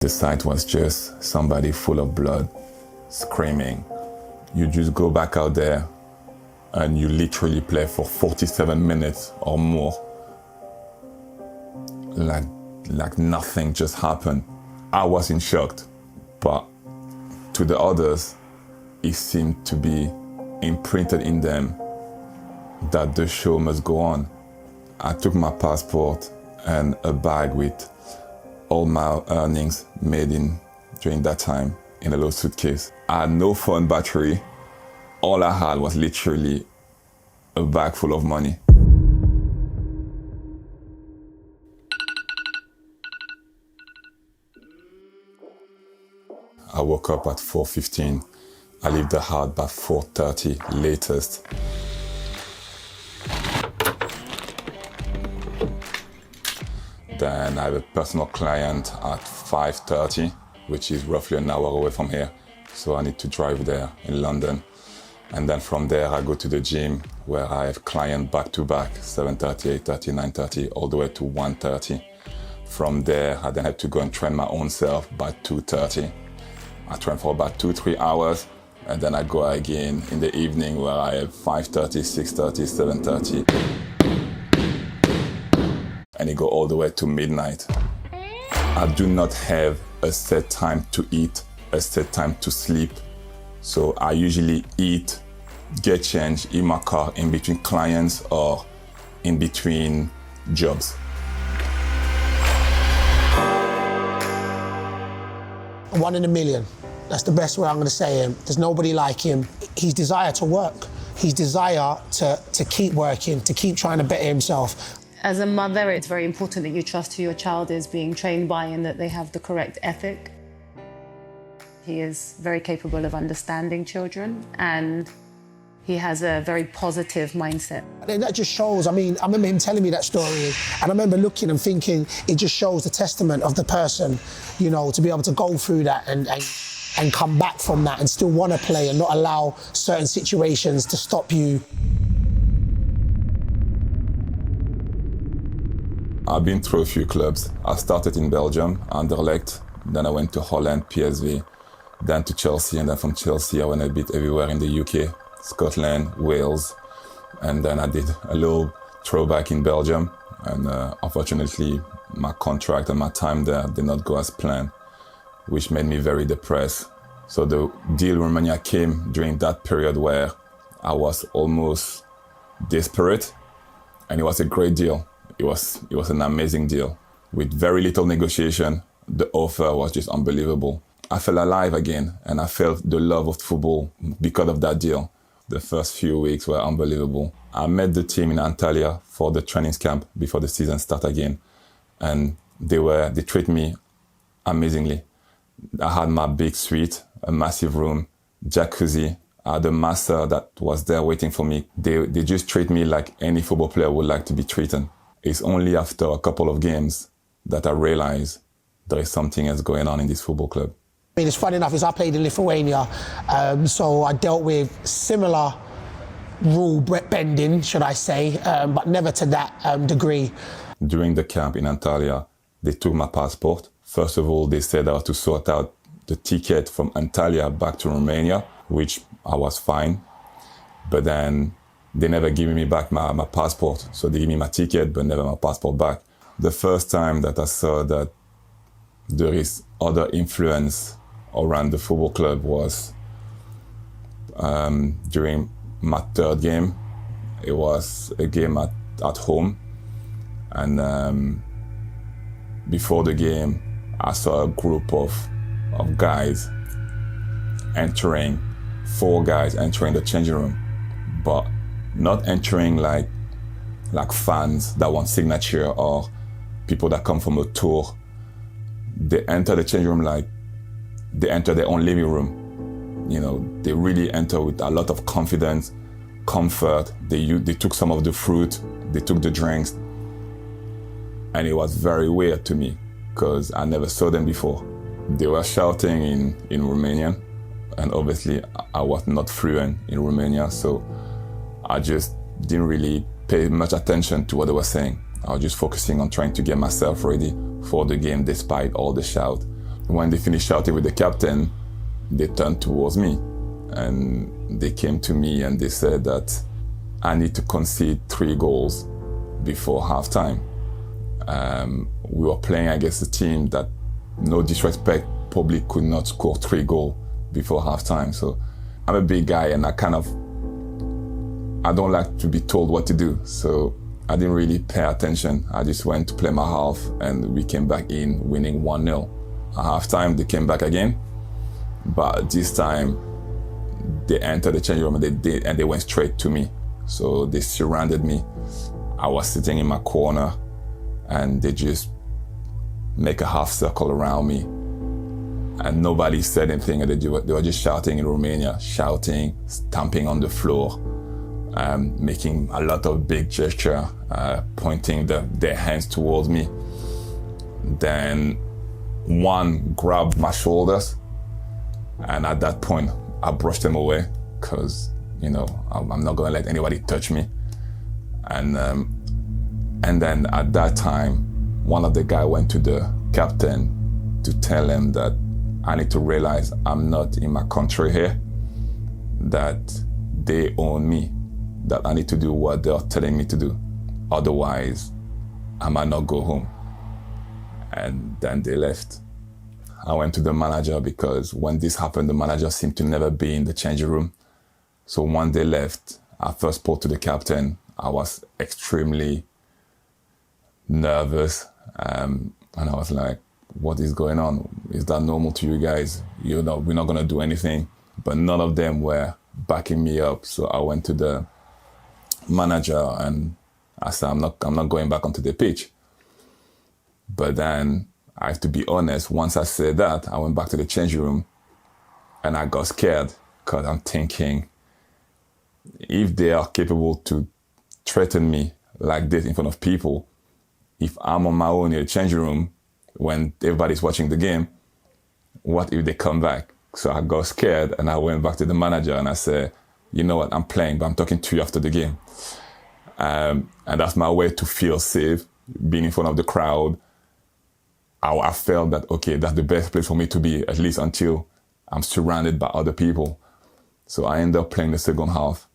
The sight was just somebody full of blood, screaming. You just go back out there and you literally play for 47 minutes or more. Like nothing just happened. I was in shock, but to the others, it seemed to be imprinted in them that the show must go on. I took my passport and a bag with all my earnings made during that time in a little suitcase. I had no phone battery. All I had was literally a bag full of money. I woke up at 4:15. I left the house by 4:30 latest. Then I have a personal client at 5:30, which is roughly an hour away from here. So I need to drive there in London. And then from there, I go to the gym where I have client back to back, 7:30, 8:30, 9:30, all the way to 1:30. From there, I then have to go and train my own self by 2:30. I train for about 2-3 hours, and then I go again in the evening where I have 5:30, 6:30, 7:30. And it go all the way to midnight. I do not have a set time to eat, a set time to sleep. So I usually eat, get changed in my car in between clients or in between jobs. One in a million. That's the best way I'm going to say him. There's nobody like him. His desire to work, his desire to keep working, to keep trying to better himself. As a mother, it's very important that you trust who your child is being trained by and that they have the correct ethic. He is very capable of understanding children and he has a very positive mindset. And that just shows, I remember him telling me that story and I remember looking and thinking it just shows the testament of the person, you know, to be able to go through that and come back from that and still want to play and not allow certain situations to stop you. I've been through a few clubs. I started in Belgium, Anderlecht, then I went to Holland, PSV, then to Chelsea, and then from Chelsea I went a bit everywhere in the UK, Scotland, Wales, and then I did a little throwback in Belgium, and unfortunately my contract and my time there did not go as planned, which made me very depressed. So the deal in Romania came during that period where I was almost desperate, and it was a great deal. It was an amazing deal. With very little negotiation, the offer was just unbelievable. I felt alive again, and I felt the love of football because of that deal. The first few weeks were unbelievable. I met the team in Antalya for the training camp before the season started again, and they treat me amazingly. I had my big suite, a massive room, jacuzzi. I had a master that was there waiting for me. They just treat me like any football player would like to be treated. It's only after a couple of games that I realized there is something else going on in this football club. It's funny enough, I played in Lithuania, so I dealt with similar rule bending, should I say, but never to that degree. During the camp in Antalya, they took my passport. First of all, they said I had to sort out the ticket from Antalya back to Romania, which I was fine. But then they never gave me back my passport. So they gave me my ticket, but never my passport back. The first time that I saw that there is other influence around the football club was during my third game. It was a game at home. And before the game, I saw a group of guys entering, 4 guys entering the changing room, but not entering like fans that want signature or people that come from a tour. They enter the changing room like they enter their own living room. You know, they really enter with a lot of confidence, comfort. They took some of the fruit, they took the drinks, and it was very weird to me because I never saw them before. They were shouting in Romanian, and obviously I was not fluent in Romania, so I just didn't really pay much attention to what they were saying. I was just focusing on trying to get myself ready for the game despite all the shout. When they finished shouting with the captain, they turned towards me and they came to me and they said that I need to concede 3 goals before halftime. We were playing against a team that, no disrespect, probably could not score 3 goals before halftime. So I'm a big guy and I don't like to be told what to do. So I didn't really pay attention. I just went to play my half and we came back in winning 1-0. At halftime, they came back again, but this time they entered the changing room and they went straight to me. So they surrounded me. I was sitting in my corner and they just make a half circle around me. And nobody said anything. And they were just shouting in Romania, shouting, stamping on the floor, making a lot of big gesture, pointing their hands towards me. Then one grabbed my shoulders, and at that point, I brushed them away because, I'm not gonna let anybody touch me. And then at that time, one of the guys went to the captain to tell him that I need to realize I'm not in my country here, that they own me, that I need to do what they're telling me to do. Otherwise, I might not go home. And then they left. I went to the manager because when this happened, the manager seemed to never be in the changing room. So when they left, I first spoke to the captain. I was extremely nervous. And I was like, what is going on? Is that normal to you guys? We're not going to do anything. But none of them were backing me up. So I went to the manager and I said, I'm not going back onto the pitch. But then I have to be honest, once I said that, I went back to the changing room and I got scared because I'm thinking, if they are capable to threaten me like this in front of people, if I'm on my own in the changing room when everybody's watching the game, what if they come back? So I got scared and I went back to the manager and I said, you know what, I'm playing, but I'm talking to you after the game. And that's my way to feel safe, being in front of the crowd. I felt that, okay, that's the best place for me to be, at least until I'm surrounded by other people. So I ended up playing the second half.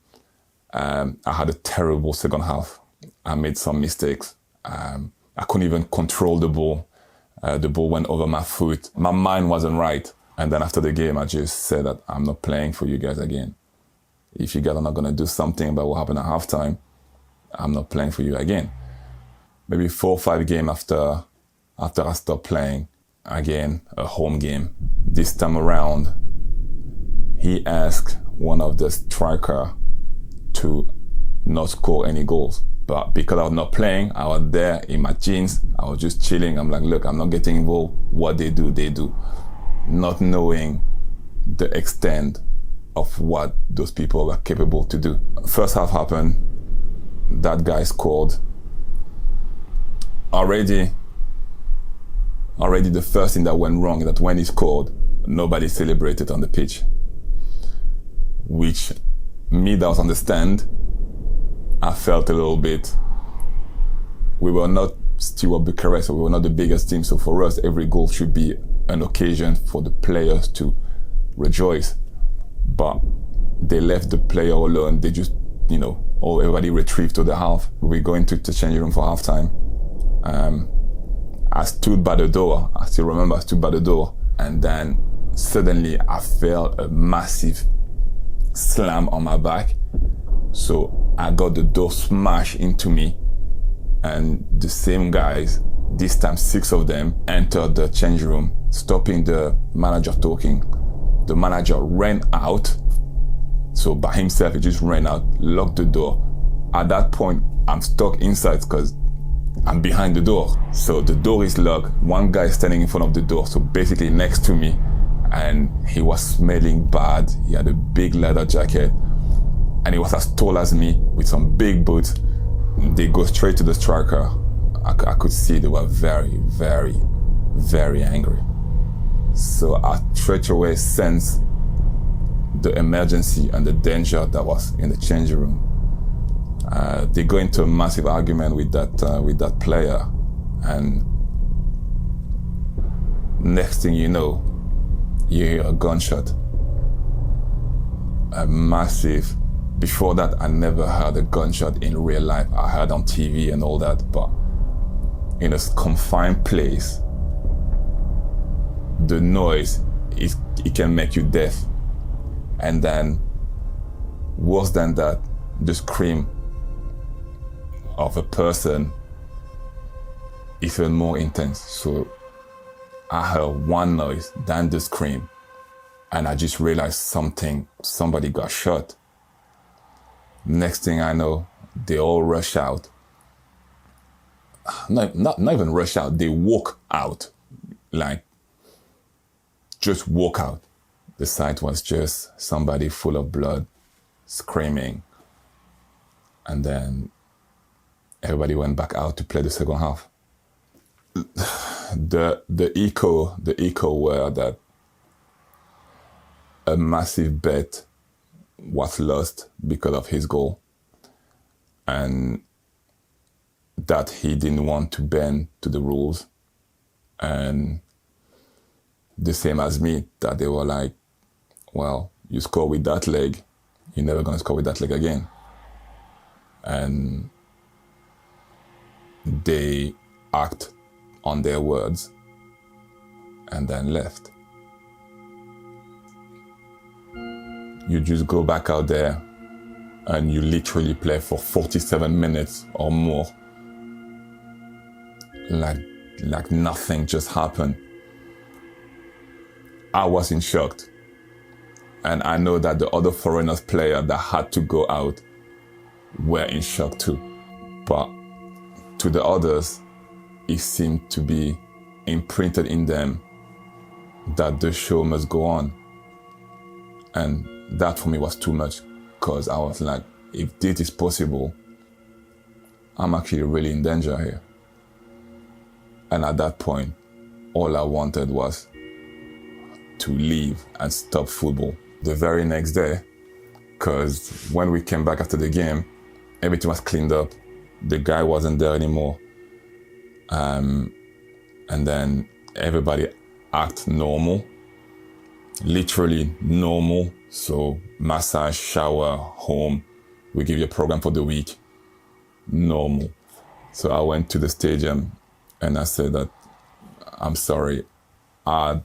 I had a terrible second half. I made some mistakes. I couldn't even control the ball. The ball went over my foot. My mind wasn't right. And then after the game, I just said that I'm not playing for you guys again. If you guys are not going to do something about what happened at halftime, I'm not playing for you again. Maybe 4 or 5 games after I stopped playing, again, a home game. This time around, he asked one of the striker to not score any goals. But because I was not playing, I was there in my jeans. I was just chilling. I'm like, look, I'm not getting involved. What they do, they do. Not knowing the extent of what those people were capable to do. First half happened. That guy scored. Already the first thing that went wrong is that when he scored, nobody celebrated on the pitch. Which, me that was on the stand, I felt a little bit. We were not Stewart Bucharest, so we were not the biggest team. So for us, every goal should be an occasion for the players to rejoice. But they left the player alone. They just, everybody retrieved to the half. We go into the changing room for halftime. I stood by the door. I still remember I stood by the door. And then suddenly I felt a massive slam on my back. So I got the door smashed into me. And the same guys, this time 6 of them, entered the changing room, stopping the manager talking. The manager ran out. So by himself, he just ran out, locked the door. At that point, I'm stuck inside because I'm behind the door. So the door is locked. One guy is standing in front of the door, so basically next to me. And he was smelling bad. He had a big leather jacket. And he was as tall as me with some big boots. They go straight to the striker. I could see they were very, very, very angry. So I straight away sensed the emergency and the danger that was in the changing room. They go into a massive argument with that player, and Next thing you know, you hear a gunshot. A massive. Before that, I never heard a gunshot in real life. I heard on TV and all that, but in a confined place, the noise, it can make you deaf. And then, worse than that, the scream of a person is even more intense. So I heard one noise, then the scream, and I just realized somebody got shot. Next thing I know, they all rush out. Not even rush out, they walk out. Like, just walk out. The sight was just somebody full of blood, screaming. And then everybody went back out to play the second half. The echo were that a massive bet was lost because of his goal, and that he didn't want to bend to the rules. And the same as me, that they were like, well, you score with that leg, you're never going to score with that leg again. And they act on their words and then left. You just go back out there and you literally play for 47 minutes or more. Like nothing just happened. I was in shock. And I know that the other foreigners players that had to go out were in shock too. But to the others, it seemed to be imprinted in them that the show must go on. And that for me was too much, because I was like, if this is possible, I'm actually really in danger here. And at that point, all I wanted was to leave and stop football. The very next day, because when we came back after the game, everything was cleaned up. The guy wasn't there anymore. And then everybody acted normal, literally normal. So massage, shower, home, we give you a program for the week, normal. So I went to the stadium and I said that, I'm sorry, I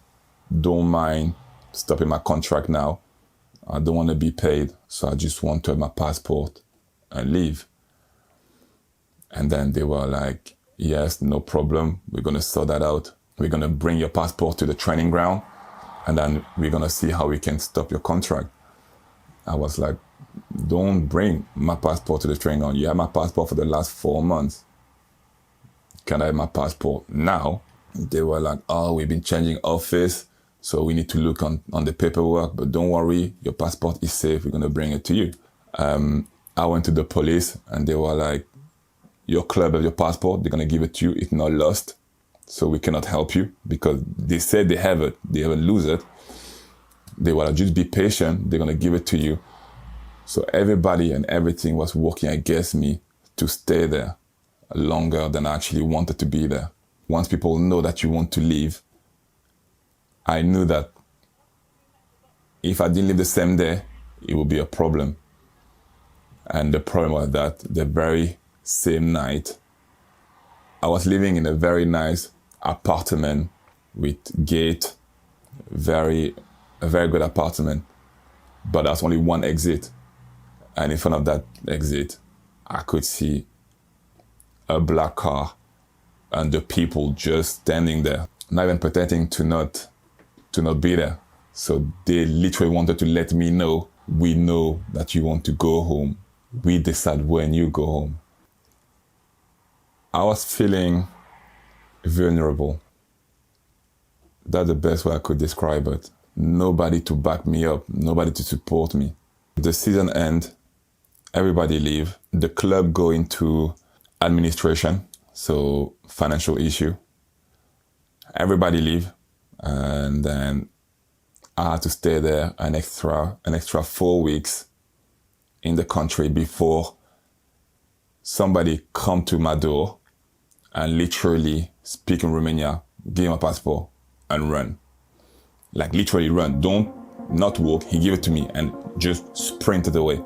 don't mind stopping my contract now. I don't want to be paid, so I just want to have my passport and leave. And then they were like, yes, no problem. We're going to sort that out. We're going to bring your passport to the training ground, and then we're going to see how we can stop your contract. I was like, don't bring my passport to the training ground. You have my passport for the last 4 months. Can I have my passport now? They were like, oh, we've been changing office, so we need to look on the paperwork, but don't worry, your passport is safe. We're going to bring it to you. I went to the police and they were like, your club has your passport, they're going to give it to you. It's not lost, so we cannot help you, because they said they have it, they haven't lose it. They were like, just be patient, they're going to give it to you. So everybody and everything was working against me to stay there longer than I actually wanted to be there. Once people know that you want to leave, I knew that if I didn't leave the same day, it would be a problem. And the problem was that the very same night, I was living in a very nice apartment with gate, a very good apartment, but there's only one exit. And in front of that exit, I could see a black car and the people just standing there, not even pretending to not be there. So they literally wanted to let me know, we know that you want to go home. We decide when you go home. I was feeling vulnerable. That's the best way I could describe it. Nobody to back me up, nobody to support me. The season end, everybody leave. The club go into administration, so financial issue. Everybody leave, and then I had to stay there an extra 4 weeks in the country before somebody come to my door and literally speak in Romania, give me a passport, and run. Like literally run, not walk. He gave it to me and just sprinted away.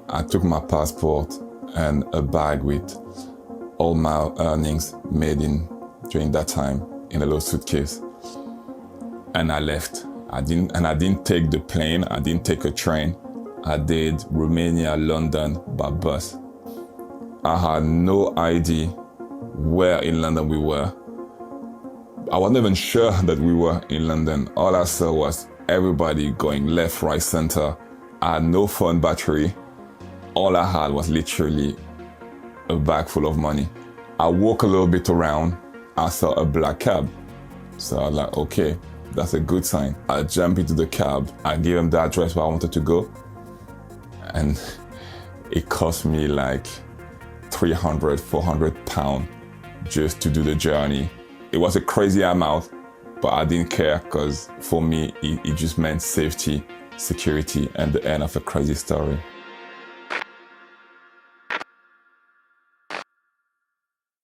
I took my passport and a bag with all my earnings made during that time in a little suitcase. And I left. I didn't take the plane, I didn't take a train. I did Romania, London by bus. I had no idea where in London we were. I wasn't even sure that we were in London. All I saw was everybody going left, right, center. I had no phone battery. All I had was literally a bag full of money. I walked a little bit around. I saw a black cab. So I was like, okay, that's a good sign. I jumped into the cab. I gave him the address where I wanted to go. And it cost me like 300, 400 pounds just to do the journey. It was a crazy amount, but I didn't care because for me, it just meant safety, security, and the end of a crazy story.